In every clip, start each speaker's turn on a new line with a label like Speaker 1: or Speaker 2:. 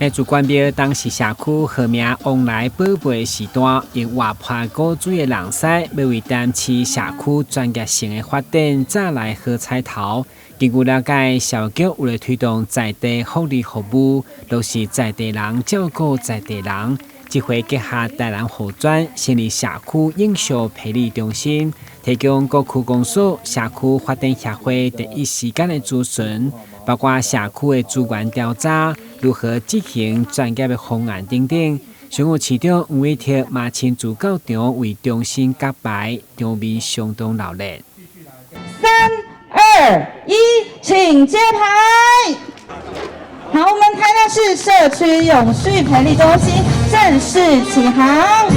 Speaker 1: 主管表当时社区和名往来宝贝时段，用活泼古锥的人士，要为担市社区专业性的发展，再来好彩头。根据了解，社局为了推动在地福利服务，落实在地人照顾在地人，这回结合台南护专，成立社区应效培理中心，提供各区公所、社区发展协会第一时间的咨询。包括社区的资源调查、如何执行专业的方案等等。商务市长吴伟霆嘛亲自到场为中心揭牌，场面相当热烈。
Speaker 2: 3、2、1，请揭牌。好，我们台南市社区永续培力中心正式启航。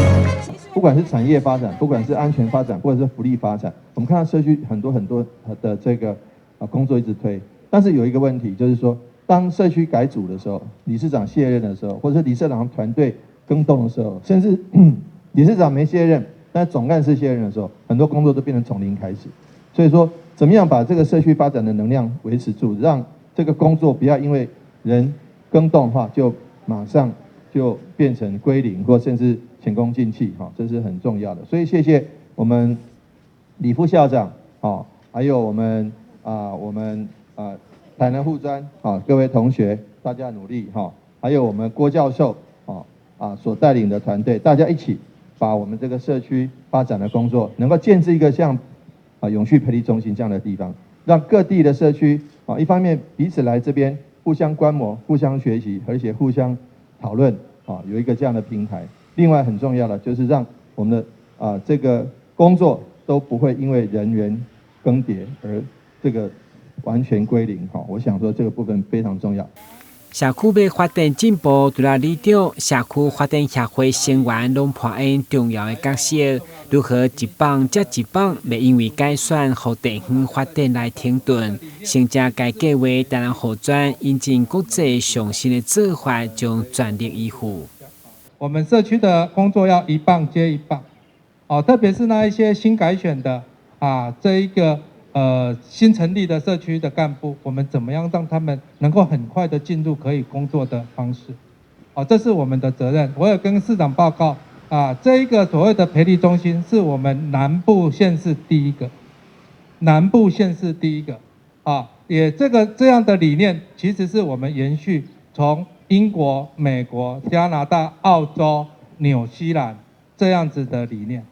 Speaker 3: 不管是产业发展，不管是安全发展，或者是福利发展，我们看到社区很多的这个工作一直推。但是有一个问题，就是说，当社区改组的时候，理事长卸任的时候，或者是理事长团队更动的时候，甚至理事长没卸任，但总干事卸任的时候，很多工作都变成从零开始。所以说，怎么样把这个社区发展的能量维持住，让这个工作不要因为人更动的话，就马上就变成归零，或甚至前功尽弃，这是很重要的。所以谢谢我们李副校长，还有我们台南护专各位同学，大家努力还有我们郭教授所带领的团队，大家一起把我们这个社区发展的工作，能够建置一个像永续培力中心这样的地方，让各地的社区一方面彼此来这边互相观摩、互相学习，而且互相讨论有一个这样的平台。另外很重要的就是让我们的这个工作都不会因为人员更迭而这个完全归零，我想说这个部分非常重要。
Speaker 1: 社区要发展进步，除了里长、社区发展协会成员拢扮演重要的角色。如何一棒接一棒，袂因为改选和地方发展来停顿，甚至该计划台南护专引进国际上新的做法，将全力以赴。
Speaker 4: 我们社区的工作要一棒接一棒，特别是那一些新改选的这一个新成立的社区的干部，我们怎么样让他们能够很快的进入可以工作的方式？这是我们的责任。我有跟市长报告这一个所谓的培力中心是我们南部县市第一个，也这样的理念，其实是我们延续从英国、美国、加拿大、澳洲、纽西兰这样子的理念。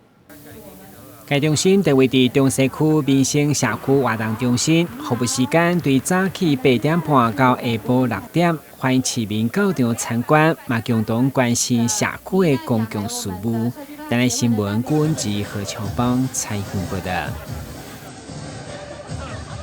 Speaker 1: 该中心地位伫中西区民生社区活动中心，服务时间对早起8点半到下晡6点，欢迎市民到场参观，嘛共同关心社区的公共事务。台南新闻郭文吉、何乔邦采访报道。